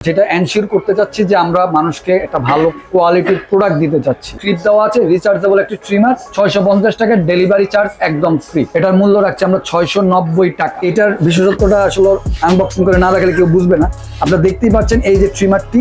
যেটা এনশিওর করতে চাচ্ছি যে আমরা মানুষকে একটা ভালো কোয়ালিটির প্রোডাক্ট দিতে চাচ্ছি। ক্লিপ দেওয়া আছে, রিচার্জেবল একটি ট্রিমার, 650 টাকার ডেলিভারি চার্জ একদম ফ্রি। এটার মূল্য রাখছি আমরা 690 টাকা। এটার বিশেষত্বটা আসলে আনবক্সিং করে না দেখালে কেউ বুঝবে না। আপনারা দেখতেই পাচ্ছেন এই যে ট্রিমারটি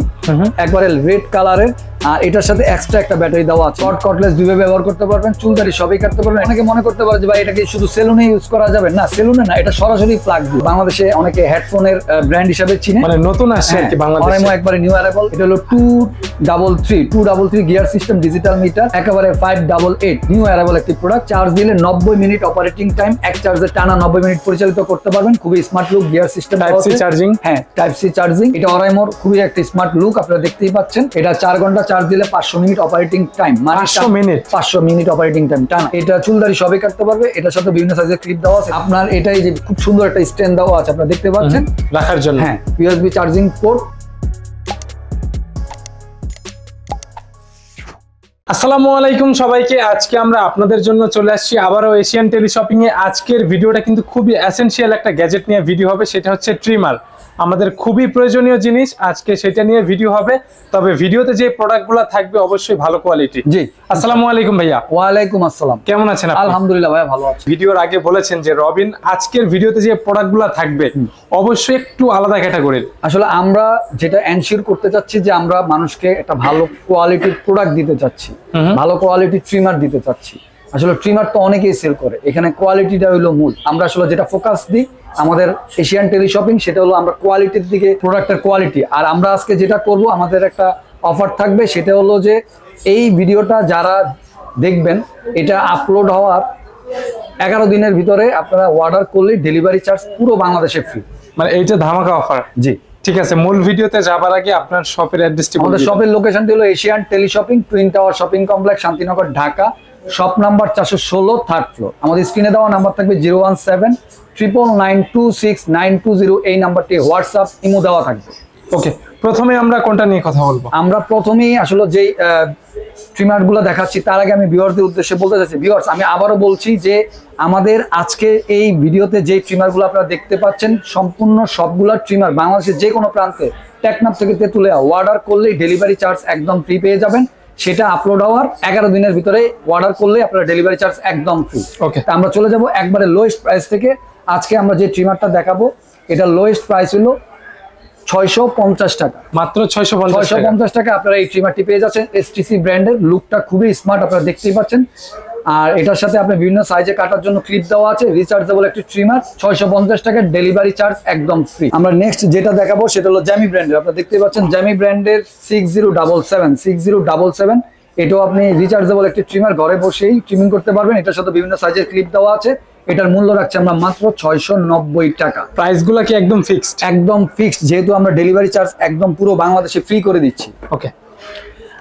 একবারে রেড কালারের, আর এটার সাথে এক্সট্রা একটা ব্যাটারি দেওয়া আছে। শর্ট কটলেস দুইভাবে ব্যবহার করতে পারবেন, চুলদারি সবই কাটতে পারবেন। অনেকে মনে করতে পারে যে ভাই এটাকে শুধু সেলুনে ইউজ করা যাবে, না সেলুনে না, এটা সরাসরি প্লাগ দিয়ে। বাংলাদেশে অনেকে হেডফোনের ব্র্যান্ড হিসেবে চিনে, মানে নতুন আসছে আর কি বাংলাদেশে। অরাইমো একবারে নিউ অ্যারাইভাল। এটা হলো 233 গিয়ার সিস্টেম, ডিজিটাল মিটার, একেবারে 588 নিউ অ্যারাইভাল একটি প্রোডাক্ট। চার্জ দিলে 90 মিনিট অপারেটিং টাইম, এক চার্জে টানা 90 মিনিট পরিচালিত করতে পারবেন। খুবই smart look, gear system, type C charging. হ্যাঁ, টাইপ সি চার্জিং। এটা অরাইমোর খুবই একটা স্মার্ট লুক, আপনারা দেখতেই পাচ্ছেন। এটা 4 ঘন্টা চার্জ দিলে 500 মিনিট অপারেটিং টাইম, মানে 500 মিনিট অপারেটিং টাইম টানা। এটা চুলদারি সবই কাটতে পারবে। এটার সাথে বিভিন্ন সাইজের ক্লিপ দেওয়া আছে। আপনার এটাই যে খুব সুন্দর একটা স্ট্যান্ড দেওয়া আছে, আপনারা দেখতে পাচ্ছেন রাখার জন্য। হ্যাঁ, ইউএসবি চার্জিং পোর্ট। আসসালামু আলাইকুম সবাইকে। আজকে আমরা আপনাদের জন্য চলে আসছি আবারও এশিয়ান টেলিশপিং এ। আজকের ভিডিওটা কিন্তু খুবই এসেনশিয়াল একটা গ্যাজেট নিয়ে ভিডিও হবে, সেটা হচ্ছে ট্রিমার। আমাদের খুবই প্রয়োজনীয় জিনিস, আজকে সেটা নিয়ে ভিডিও হবে। তবে ভিডিওতে যে প্রোডাক্টগুলো থাকবে অবশ্যই ভালো কোয়ালিটি। জি, আসসালামু আলাইকুম ভাইয়া। ওয়ালাইকুম আসসালাম। কেমন আছেন আপনি? আলহামদুলিল্লাহ ভাইয়া, ভালো আছি। ভিডিওর আগে বলেছেন যে রবিন আজকের ভিডিওতে যে প্রোডাক্টগুলো থাকবে অবশ্যই একটু আলাদা ক্যাটাগরির। আসলে আমরা যেটা এনশিওর করতে চাচ্ছি যে আমরা মানুষকে একটা ভালো কোয়ালিটির প্রোডাক্ট দিতে চাচ্ছি, ভালো কোয়ালিটির ট্রিমার দিতে চাচ্ছি। আসলে ট্রিমার তো অনেকেই সেল করে, এখানে কোয়ালিটিটা হলো মূল। আমরা আসলে যেটা ফোকাস দিই আমাদের এশিয়ান টেলিশপিং, সেটা হলো আমরা কোয়ালিটির দিকে, প্রোডাক্টের কোয়ালিটি। আর আমরা আজকে যেটা করব, আমাদের একটা অফার থাকবে, সেটা হলো যে এই ভিডিওটা যারা দেখবেন, এটা আপলোড হওয়ার 11 দিনের ভিতরে আপনারা অর্ডার করলে ডেলিভারি চার্জ পুরো বাংলাদেশে ফ্রি। মানে এইটা ধামাকা অফার। জি, ঠিক আছে। মূল ভিডিওতে যাবার আগে আপনার শপের অ্যাড্রেসটি বলুন। আমাদের শপের লোকেশনটি হলো Asian teleshopping, twin Tower Shopping Complex, Shantinagar, Dhaka. Shop number 416, 3rd floor. আমাদের স্ক্রিনে দেওয়া নাম্বার থাকবে 01799269220। এই নাম্বারটি হোয়াটসঅ্যাপ, ইমো দেওয়া থাকবে। ওকে, প্রথমে আমরা কোনটা নিয়ে কথা বলবো? আমরা প্রথমেই আসলে যেই ট্রিমারগুলো দেখাচ্ছি তার আগে আমি ভিউয়ারদের উদ্দেশ্যে বলতে চাচ্ছি, ভিউয়ার্স আমি আবারও বলছি যে আমাদের আজকে এই ভিডিওতে যে ট্রিমারগুলো আপনারা দেখতে পাচ্ছেন, সম্পূর্ণ সবগুলা ট্রিমার বাংলাদেশের যে কোনো প্রান্তে টেকনাফ থেকে তেতুলিয়া অর্ডার করলেই ডেলিভারি চার্জ একদম ফ্রি পেয়ে যাবেন। সেটা আপলোড হওয়ার 11 দিনের ভিতরে অর্ডার করলে আপনারা ডেলিভারি চার্জ একদম ফ্রি। ওকে, আমরা চলে যাব একবারে লোয়েস্ট প্রাইস থেকে। আজকে আমরা যে ট্রিমারটা দেখাবো, এটা লোয়েস্ট প্রাইস হলো 650 টাকা, মাত্র 650 টাকা। আপনারা এই ট্রিমারটি পেয়ে যাচ্ছেন। এসটিসি ব্র্যান্ডের, লুকটা খুবই স্মার্ট, আপনারা দেখতেই পাচ্ছেন। আর এটার সাথে আপনি বিভিন্ন সাইজে কাটার জন্য ক্লিপ দেওয়া আছে। রিচার্জেবল একটি ট্রিমার, 650 টাকার, ডেলিভারি চার্জ একদম ফ্রি। আমরা নেক্সট যেটা দেখাবো সেটা হলো জ্যামি ব্র্যান্ডের। আপনারা দেখতেই পাচ্ছেন জ্যামি ব্র্যান্ডের 6077। এটাও আপনি রিচার্জেবল একটি ট্রিমার, ঘরে বসেই ট্রিমিং করতে পারবেন। এটার সাথে বিভিন্ন সাইজের ক্লিপ দেওয়া আছে। এটার মূল্য রাখছি আমরা মাত্র 690 টাকা। প্রাইসগুলো কি একদম ফিক্সড? একদম ফিক্সড, যেহেতু আমরা ডেলিভারি চার্জ একদম পুরো বাংলাদেশে ফ্রি করে দিচ্ছি। ওকে,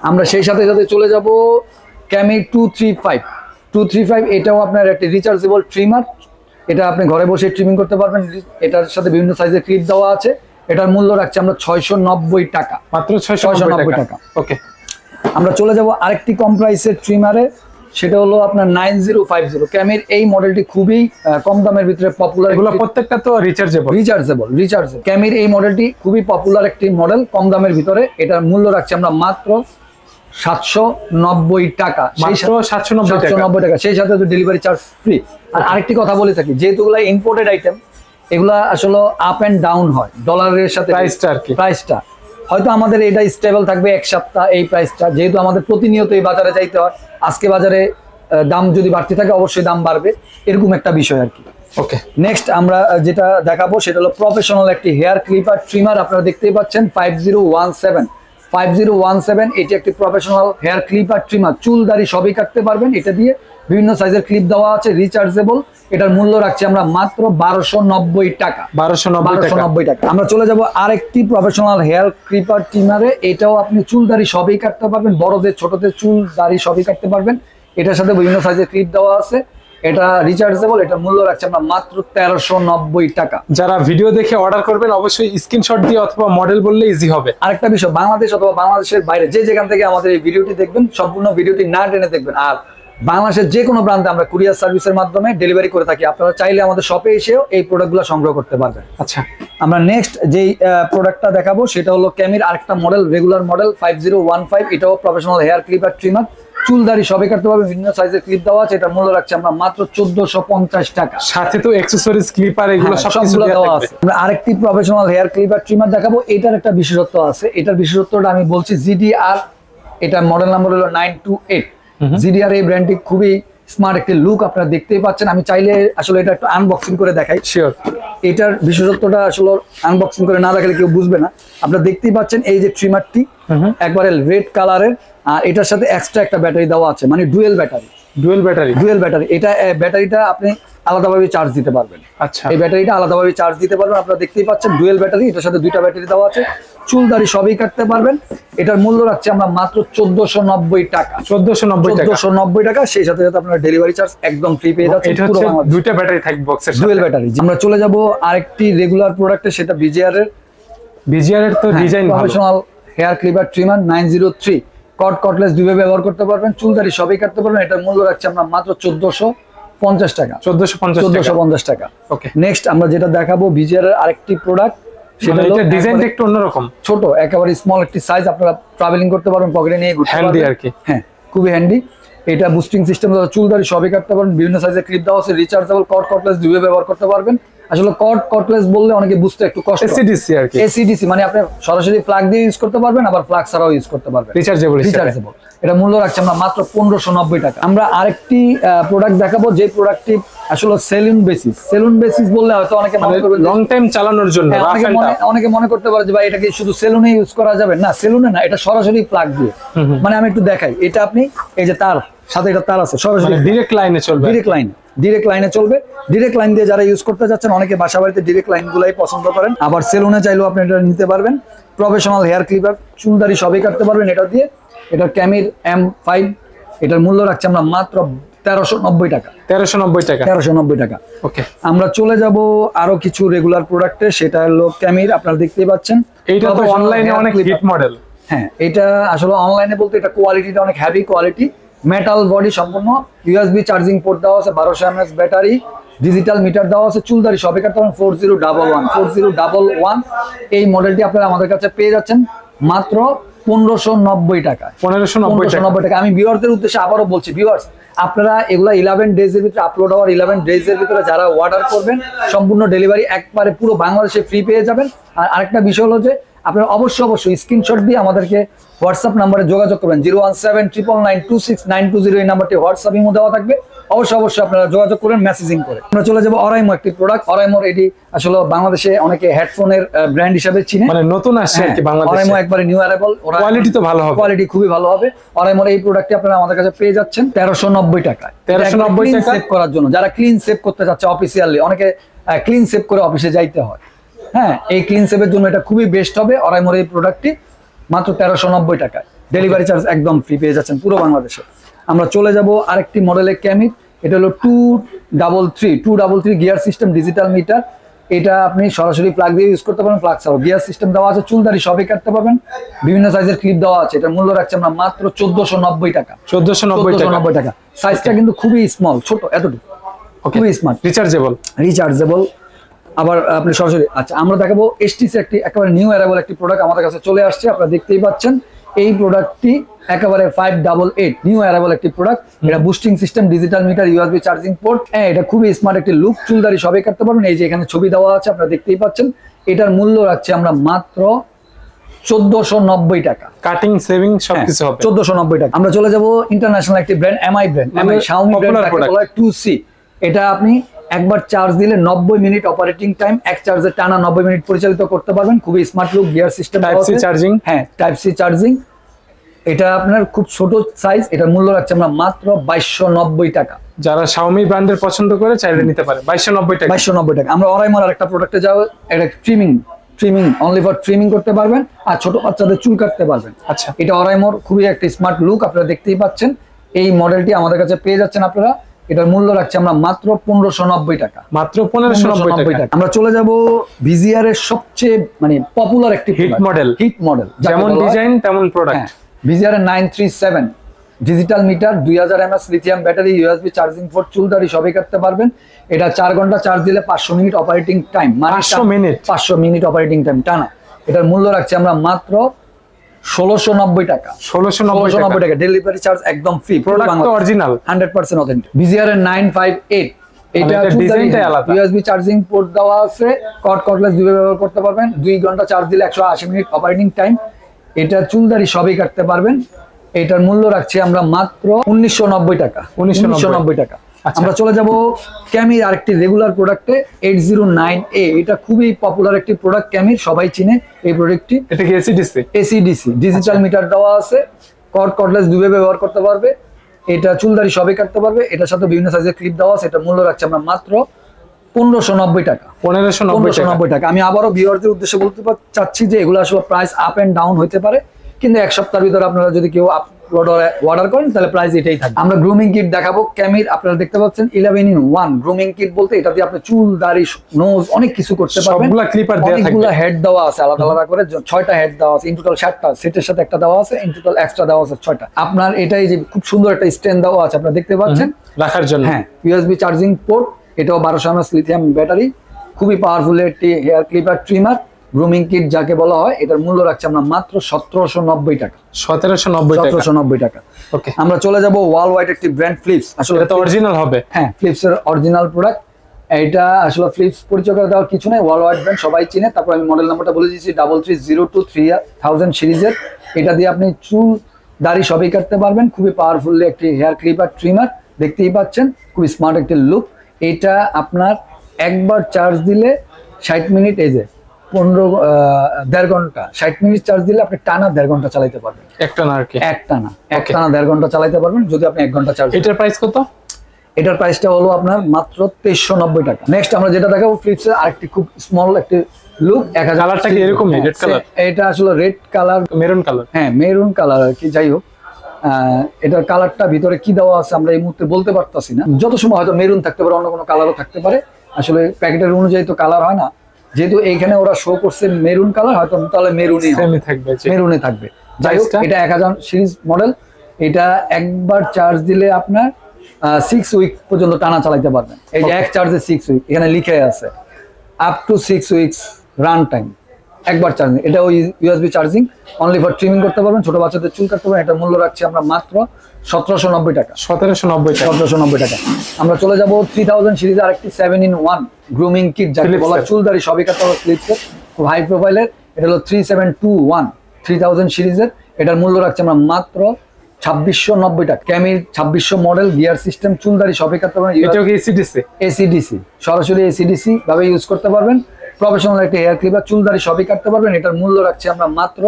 আমরা সেই সাথে সাথে চলে যাব ক্যামি 235। এটাও আপনার একটা রিচার্জেবল ট্রিমার। এটা আপনি ঘরে বসে ট্রিমিং করতে পারবেন। এটার সাথে বিভিন্ন সাইজের ক্লিপ দেওয়া আছে। এটার মূল্য রাখছি আমরা 690 টাকা, মাত্র 690 টাকা। ওকে, আমরা চলে যাব আরেকটি কম প্রাইসের ট্রিমারে, সেটা হলো আপনার 9050। ক্যামির এই মডেলটি খুবই কম দামের ভিতরে পপুলার। এগুলো প্রত্যেকটা তো রিচার্জেবল। ক্যামির এই মডেলটি খুবই পপুলার একটি মডেল, কম দামের ভিতরে। এটার মূল্য রাখছি আমরা মাত্র 790 টাকা, মাত্র 790 টাকা। সেই সাথে তো ডেলিভারি চার্জ ফ্রি। আর আরেকটি কথা বলে থাকি, যেহেতু এগুলো ইম্পোর্টেড আইটেম, এগুলা আসলে আপ এন্ড ডাউন হয় ডলারের সাথে। প্রাইসটা হয়তো আমাদের এটা স্টেবল থাকবে এক সপ্তাহ এই প্রাইসটা, যেহেতু আমাদের প্রতিনিয়ত এই বাজারে যাইতে হয়। আজকে বাজারে দাম যদি বাড়তে থাকে অবশ্যই দাম বাড়বে, এরকম একটা বিষয় আর কি। ওকে, নেক্সট আমরা যেটা দেখাবো সেটা হলো প্রফেশনাল একটি হেয়ার ক্লিপার ট্রিমার। আপনারা দেখতেই পাচ্ছেন 5017। এটি একটি প্রফেশনাল হেয়ার ক্লিপার ট্রিমার, চুল দাড়ি সবই কাটতে পারবেন। এটা দিয়ে বিভিন্ন সাইজের ক্লিপ দেওয়া আছে, রিচার্জেবল। এটার মূল্য রাখছি আমরা মাত্র 1290 টাকা। 1290 টাকা। আমরা চলে যাব আরেকটি প্রফেশনাল হেয়ার ক্লিপার ট্রিমারে। এটাও আপনি চুল দাড়ি সবই কাটতে পারবেন, বড়দের ছোটদের চুল দাড়ি সবই কাটতে পারবেন। এটার সাথে বিভিন্ন সাইজের ক্লিপ দেওয়া আছে। এটা রিচার্জেবল। এটার মূল্য রাখছি আমরা মাত্র 1390 টাকা। যারা ভিডিও দেখে অর্ডার করবেন অবশ্যই স্ক্রিনশট দিয়ে অথবা মডেল বললে ইজি হবে। আরেকটা বিষয়, বাংলাদেশ অথবা বাংলাদেশের বাইরে যে যেখান থেকে আমাদের এই ভিডিওটি দেখবেন, সম্পূর্ণ ভিডিওটি না টেনে দেখবেন। আর বাংলাদেশের যে কোনো প্রান্তে আমরা কুরিয়ার সার্ভিসের মাধ্যমে ডেলিভারি করে থাকি। আপনারা চাইলে আমাদের শপে এসেও এই প্রোডাক্টগুলো সংগ্রহ করতে পারবেন। আচ্ছা, আমরা নেক্সট যেই প্রোডাক্টটা দেখাবো সেটা হলো ক্যামির আরেকটা মডেল, রেগুলার মডেল 5015। এটাও প্রফেশনাল হেয়ার ক্লিপার ট্রিমার, চুলদারি সবই কাটতে পারবে, বিভিন্ন সাইজের ক্লিপ দেওয়া আছে। এটার মূল্য রাখছি আমরা মাত্র 1450 টাকা। সাথে তো অ্যাকসেসরিজ, ক্লিপার এগুলো হ্যাঁ, সবকিছু সবগুলো দেওয়া দেওয়া থাকবে। আছে। আমরা আরেকটি প্রফেশনাল হেয়ার ক্লিপার ট্রিমার দেখাবো। এটার একটা বিশেষত্ব আছে, এটার বিশেষত্বটা আমি বলছি জিডিআর। এটা মডেল নাম্বার হলো 928। জিডিআর এই ব্র্যান্ডটি খুবই স্মার্ট একটি লুক আপনারা দেখতেই পাচ্ছেন। আমি চাইলে আসলে এটা একটু আনবক্সিং করে দেখাই। শিওর। এটার বিশেষত্বটা আসলে আনবক্সিং করে না দেখালে কেউ বুঝবে না। আপনারা দেখতেই পাচ্ছেন এই যে ট্রিমারটি একবারে রেড কালারের, আর এটার সাথে এক্সট্রা একটা ব্যাটারি দেওয়া আছে, মানে ডুয়েল ব্যাটারি। ডুয়েল ব্যাটারি, এটা ব্যাটারিটা আপনি আলাদাভাবে চার্জ দিতে পারবেন। আচ্ছা, এই ব্যাটারিটা আলাদাভাবে চার্জ দিতে পারবেন। আপনারা দেখতেই পাচ্ছেন ডুয়েল ব্যাটারি, এটার সাথে দুইটা ব্যাটারি দেওয়া আছে। চুলদারি সবই কাটতে পারবেন। এটার মূল্য রাখছি আমরা মাত্র 1490 টাকা। 1490 টাকা। সেই সাথে সাথে আপনার ডেলিভারি চার্জ একদম ফ্রি পেয়ে যাচ্ছেন। এটা হচ্ছে দুইটা ব্যাটারি থাকবে বক্সের সাথে, ডুয়েল ব্যাটারি। আমরা চলে যাব আরেকটি রেগুলার প্রোডাক্টে, সেটা বিজিআর এর। বিজিআর এর তো ডিজাইন ভালো। Professional hair clipper trimmer 903। Cordless দুইভাবে ব্যবহার করতে পারবেন, চুলদারি সবই কাটতে পারবেন। এটার মূল্য রাখছি আমরা মাত্র 1450 টাকা। 1450 টাকা। ওকে, নেক্সট আমরা যেটা দেখাবো বিজিআর এর আরেকটি প্রোডাক্ট, সেটা হলো এটা ডিজাইনটা একটু অন্যরকম, ছোট, একেবারে স্মল একটি সাইজ। আপনারা ট্রাভেলিং করতে পারবেন, পকেটে নিয়ে ঘুরতে হ্যান্ডি পারবেন আর কি। হ্যাঁ, খুবই হ্যান্ডি। এটা বুস্টিং সিস্টেম, চুলদারি সবই কাটতে পারবেন, বিভিন্ন সাইজের ক্লিপ দেওয়া আছে, রিচার্জেবল কটলেস দুইভাবে ব্যবহার করতে পারবেন। আসলে কটলেস বললে অনেকে বুঝতে একটু কষ্ট। এসিডিসি আর কি। এসিডিসি মানে আপনি সরাসরি প্লাগ দিয়ে ইউজ করতে পারবেন, আবার প্লাগ ছাড়াও ইউজ করতে পারবেন। রিচার্জেবল। এটা মূল্য রাখছি আমরা মাত্র 1590 টাকা। আমরা আরেকটি প্রোডাক্ট দেখাবো, যে প্রোডাক্টটি আসলে সেলুন বেসিস বললে হয়তো অনেকে মনে করবে লং টাইম চালানোর জন্য। অনেকে মনে করতে পারে যে ভাই এটা কি শুধু সেলুনে ইউজ করা যাবে? না, সেলুনে না, এটা সরাসরি প্লাগ দিয়ে। মানে আমি একটু দেখাই, এটা আপনি এই যে তার সাথে এটা তার আছে, সরাসরি ডাইরেক্ট লাইনে চলবে। ডিরেক্ট লাইনে চলবে। ডিরেক্ট লাইন দিয়ে যারা ইউজ করতে যাচ্ছেন, অনেকে বাসা বাড়িতে ডিরেক্ট লাইন গুলাই পছন্দ করেন, আবার সেলুনে চাইলেও আপনি এটা নিতে পারবেন। প্রফেশনাল হেয়ার ক্লিপার, চুলদারি সবই কাটতে পারবেন এটা দিয়ে। এটার ক্যামির M5। এটার মূল্য রাখছি আমরা মাত্র 1390 টাকা। 1390 টাকা। ওকে, আমরা চলে যাব আরো কিছু রেগুলার প্রোডাক্টে, সেটা হলো ক্যামির। আপনারা দেখতেই পাচ্ছেন এইটা তো অনলাইনে অনেক হিট মডেল। হ্যাঁ, এটা আসলে অনলাইনে বলতে এটা কোয়ালিটিটা অনেক হেভি কোয়ালিটি, মেটাল বডি সম্পূর্ণ, USB চার্জিং পোর্ট দেওয়া আছে, 1200 mAh ব্যাটারি, ডিজিটাল মিটার দেওয়া আছে, চুলদারি সবই কাটতে পারবেন। 4011 এই মডেলটি আপনারা আমাদের কাছে পেয়ে যাচ্ছেন মাত্র 1590 টাকা। 1590 টাকা। আমি ভিউয়ারদের উদ্দেশ্যে আবারও বলছি, ভিউয়ার্স আপনারা এগুলা 11 ডেজের ভিতরে আপলোড হওয়ার 11 ডেজের ভিতরে যারা অর্ডার করবেন, সম্পূর্ণ ডেলিভারি একবারে পুরো বাংলাদেশে ফ্রি পেয়ে যাবেন। আর আরেকটা বিষয় হলো যে আপনারা অবশ্যই স্ক্রিনশট দিয়ে আমাদেরকে হোয়াটসঅ্যাপ নাম্বারে যোগাযোগ করবেন। 01799269220 এই নাম্বারটি হোয়াটসঅ্যাপ ইমো দেওয়া থাকবে। অবশ্যই আপনারা যোগাযোগ করবেন মেসেজিং করে। আমরা চলে যাবো অরাইমো একটি প্রোডাক্ট। অরাইমোর এটি আসলে বাংলাদেশে অনেকে হেডফোনের ব্র্যান্ড হিসেবে চিনে, মানে নতুন আসছে আর কি বাংলাদেশে। অরাইমো একবারে নিউ অ্যারাইভাল। কোয়ালিটি তো ভালো হবে, কোয়ালিটি খুবই ভালো হবে। অরাইমোর এই প্রোডাক্টটি আপনারা আমাদের কাছে পেয়ে যাচ্ছেন 1390 টাকায়। 1390 টাকা সেভ করার জন্য, যারা ক্লিন সেভ করতে যাচ্ছে অফিসিয়ালি, অনেকে ক্লিন সেভ করে অফিসে যাইতে হয়। হ্যাঁ, এই ক্লিন সেভের জন্য এটা খুবই বেস্ট হবে। অরাইমোর এই প্রোডাক্টটি মাত্র 1390 টাকায়, ডেলিভারি চার্জ একদম ফ্রি পেয়ে যাচ্ছেন পুরো বাংলাদেশে। আমরা চলে যাব আরেকটি মডেলের ক্যামির। এটা হলো 233 গিয়ার সিস্টেম, ডিজিটাল মিটার। এটা আপনি সরাসরি প্লাগ দিয়ে ইউজ করতে পারেন, প্লাগ ছাড়াও। গিয়ার সিস্টেম দেওয়া আছে, চুলদারি সবই কাটতে পারবেন, বিভিন্ন সাইজের ক্লিপ দেওয়া আছে। এটার মূল্য রাখছি আমরা মাত্র 1490 টাকা। 1490 টাকা। সাইজটা কিন্তু খুবই স্মল, ছোট, এতটুকু, খুবই স্মার্ট, রিচার্জেবল। আবার আপনি সরাসরি। আচ্ছা, আমরা দেখাবো এসটিসি একটি একেবারে নিউ অ্যারাইভাল একটি প্রোডাক্ট আমাদের কাছে চলে আসছে। আপনারা দেখতেই পাচ্ছেন এই প্রোডাক্টটি একেবারে 588 নিউ অ্যারাইভাল একটি প্রোডাক্ট। এটা boosting system, digital meter, USB charging port. হ্যাঁ, এটা খুবই স্মার্ট একটি লুক। চুলদারি সবই কাটতে পারবেন। এই যে এখানে ছবি দেওয়া আছে, আপনারা দেখতেই পাচ্ছেন। এটার মূল্য রাখছি আমরা মাত্র 1490 টাকা। কাটিং সেভিং সবকিছু হবে 1490 টাকা। আমরা চলে যাব ইন্টারন্যাশনাল একটি brand, MI brand, Xiaomi brand 2C। এটা আপনি একবার চার্জ দিলে 90 মিনিট অপারেটিং টাইম, এক চার্জে টানা 90 মিনিট পরিচালিত করতে পারবেন। খুবই smart look, gear system, type C charging. হ্যাঁ, টাইপ সি চার্জিং। এটা আপনার খুব ছোট সাইজ। এটার মূল্য রাখছি আমরা মাত্র 2290 টাকা। যারা Xiaomi ব্র্যান্ডের পছন্দ করে চাইলে নিতে পারে 2290 টাকা। 2290 টাকা। আমরা অরাইমোর আরেকটা প্রোডাক্টে যাবো, এটা ট্রিমিং অনলি ফর ট্রিমিং করতে পারবেন, আর ছোট বাচ্চাদের চুল কাটতে পারবেন। আচ্ছা, এটা অরাইমোর খুবই একটা স্মার্ট লুক, আপনারা দেখতেই পাচ্ছেন। এই মডেলটি আমাদের কাছে পেয়ে যাচ্ছেন আপনারা। এটার মূল্য রাখছি আমরা মাত্র 1590 টাকা। মাত্র 1590 টাকা। আমরা চলে যাব ভিজিআর এর সবচেয়ে মানে পপুলার একটি হিট মডেল। যেমন ডিজাইন তেমন প্রোডাক্ট। ভিজিআর এর 937। Digital meter, 2000 mAh lithium battery, USB charging port, চুলদারি সবই কাটতে পারবেন। এটা 4 ঘন্টা চার্জ দিলে 500 মিনিট অপারেটিং টাইম, 500 মিনিট অপারেটিং টাইম টানা। এটার মূল্য রাখছি আমরা মাত্র 1690 টাকা। 1690 টাকা, ডেলিভারি চার্জ একদম ফ্রি। প্রোডাক্ট তো অরিজিনাল, 100% অথেন্টিক। BZR এর 958, এটা ডিজাইনটাই আলাদা। ইউএসবি চার্জিং পোর্ট দেওয়া আছে, কর্ডলেস দুইভাবে ব্যবহার করতে পারবেন। 2 ঘন্টা চার্জ দিলে 180 মিনিট অপারেটিং টাইম। এটা চুলদারি সবই কাটতে পারবেন। এটার মূল্য রাখছি আমরা মাত্র 1990 টাকা। 1990 টাকা। আমরা চলে যাব ক্যামির আরেকটি রেগুলার প্রোডাক্টে, 809A। এটা খুবই পপুলার একটি প্রোডাক্ট, ক্যামির সবাই চিনে এই প্রোডাক্টটি। এটা কি এসিডিসি? এসিডিসি, ডিজিটাল মিটার দেওয়া আছে, কর্ডলেস দুইভাবে ব্যবহার করতে পারবে। এটা চুলদারি সবই কাটতে পারবে। এটার সাথে বিভিন্ন সাইজের ক্লিপ দেওয়া আছে। এটা মূল্য রাখছি আমরা মাত্র 1590 টাকা। 1590 টাকা। আমি আবারও ভিউয়ারদের উদ্দেশ্যে বলতে চাচ্ছি যে এগুলো আসলে প্রাইস আপ এন্ড ডাউন হতে পারে, কিন্তু এক সপ্তাহের ভিতরে আপনারা যদি কেউ অর্ডার করেন তাহলে প্রাইস এটাই থাকবে। আমরা গ্রুমিং কিট দেখাবো ক্যামির। আপনারা দেখতে পাচ্ছেন 11-in-1 গ্রুমিং কিট বলতে এটাতে আপনি চুল, দাড়ি, নোজ অনেক কিছু করতে পারবেন। অনেকগুলো হেড দেওয়া আছে আলাদা আলাদা করে, 6টা হেড দেওয়া আছে। ইন টোটাল 7টা, সেটের সাথে একটা দেওয়া আছে। ইন টোটাল এক্সট্রা দেওয়া আছে 6টা। আপনার এটাই যে খুব সুন্দর একটা স্ট্যান্ড দেওয়া আছে, আপনারা দেখতে পাচ্ছেন রাখার জন্য। হ্যাঁ, ইউএসবি চার্জিং পোর্ট। এটাও 1200 mAh লিথিয়াম ব্যাটারি, খুবই পাওয়ারফুল একটি hair clipper trimmer grooming kit যাকে বলা হয়। এটার মূল্য রাখছি আমরা মাত্র 1790 টাকা। 1790 টাকা। ওকে, আমরা চলে যাব ওয়াল ওয়াইড একটি ব্র্যান্ড, ফ্লিপস। আসলে এটা তো অরিজিনাল হবে। হ্যাঁ, ফ্লিপস এর অরিজিনাল প্রোডাক্ট। এটা আসলে ফ্লিপস পরিচয় করে দেওয়ার কিছু নেই, ওয়াল ওয়াইড ব্র্যান্ড সবাই চিনে। তারপর আমি মডেল নাম্বারটা বলে দিয়েছি, 33023000 সিরিজের। এটা দিয়ে আপনি চুল, দাড়ি সবই কাটতে পারবেন। খুবই পাওয়ারফুল একটি হেয়ার ক্লিপার ট্রিমার, দেখতেই পাচ্ছেন খুবই স্মার্ট একটি লুক। এটা আপনার একবার চার্জ দিলে 60 মিনিট, এই যে 1.5 ঘন্টা, 60 মিনিট চার্জ দিলে আপনি টানা 1.5 ঘন্টা চালাতে পারবেন। একটানা 1.5 ঘন্টা চালাতে পারবেন যদি আপনি 1 ঘন্টা চার্জ। এটার প্রাইস কত? এটার প্রাইসটা হলো আপনার মাত্র 2390 টাকা। নেক্সট আমরা যেটা দেখাবো ফ্লিপস এর আরেকটি খুব স্মল একটি লুক। কালারটা কি এরকমই রেড কালার? এটা আসলে রেড কালার, মেরুন কালার। হ্যাঁ, মেরুন কালার আর কি। যাই হোক, এটার কালারটা ভিতরে কি দেওয়া আছে আমরা এই মুহূর্তে বলতে পারতাছি না। যত সময় হয়তো মেরুন থাকতে পারে, অন্য কোনো কালারও থাকতে পারে। আসলে প্যাকেটের অনুযায়ী তো কালার হয় না, যেহেতু এইখানে ওরা শো করছে মেরুন কালার, হয়তো তাহলে মেরুনই থাকবে। যাই হোক, এটা 1000 সিরিজ মডেল। এটা একবার চার্জ দিলে আপনার 6 উইক পর্যন্ত টানা চালাতে পারবেন। এই যে এক চার্জে 6 উইক এখানে লিখে আছে, up to 6 weeks run time. একবার চার্জিং। এটা ওই USB charging, only for trimming করতে পারবেন, ছোট বাচ্চাদের চুল কাটতে পারবেন। এটা মূল্য রাখছি আমরা মাত্র 1790 টাকা। 1790 টাকা। আমরা চলে যাব 3000 সিরিজ আরেকটি 7-in-1 গ্রুমিং কিট যাকে বলা চুল, দাড়ি সবই কাটতে পারবে। ফ্লিপসের খুব হাই প্রোফাইলের। এটা হলো 3721 3000 সিরিজের। এটার মূল্য রাখছি আমরা মাত্র 2690 টাকা। ক্যামির 2600 মডেল, গিয়ার সিস্টেম, চুলদারি সবই কাটতে পারবেন। এটাও কি এসিডিসি? এসিডিসি, সরাসরি এসিডিসি ভাবে ইউজ করতে পারবেন। প্রফেশনাল একটা হেয়ার ক্লিপার, চুলদারি সবই কাটতে পারবেন। এটার মূল্য রাখছি আমরা মাত্র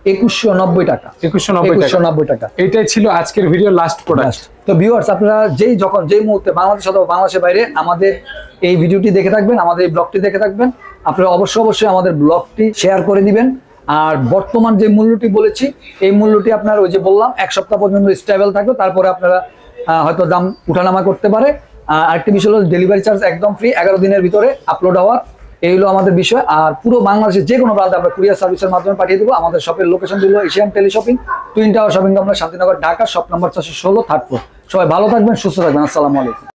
2190 টাকা। 2190 টাকা। এটাই ছিল আজকের ভিডিও লাস্ট প্রোডাক্ট। তো ভিউয়ার্স, আপনারা যেই মুহূর্তে বাংলাদেশ অথবা বাংলাদেশের বাইরে আমাদের এই ভিডিওটি দেখে থাকবেন, আমাদের এই ব্লগটি দেখে থাকবেন, আপনারা অবশ্যই আমাদের ব্লগটি শেয়ার করে দিবেন। আর বর্তমান যে মূল্যটি বলেছি, এই মূল্যটি আপনার ওই যে বললাম 1 সপ্তাহ পর্যন্ত স্টেবল থাকবে। তারপরে আপনারা হয়তো দাম উঠানামা করতে পারে। আরেকটি বিষয় হলো ডেলিভারি চার্জ একদম ফ্রি, 11 দিনের ভিতরে আপলোড হওয়ার। এই হলো আমাদের বিষয়। আর পুরো বাংলাদেশের যে কোনো প্রান্তে আমরা কুরিয়ার সার্ভিসের মাধ্যমে পাঠিয়ে দেবো। আমাদের শপের লোকেশন দিল Asian Tele Shopping, Twin Tower Shopping Complex, Shantinagar, Dhaka, shop number 416, 3rd floor. সবাই ভালো থাকবেন, সুস্থ থাকবেন। আসসালামু আলাইকুম।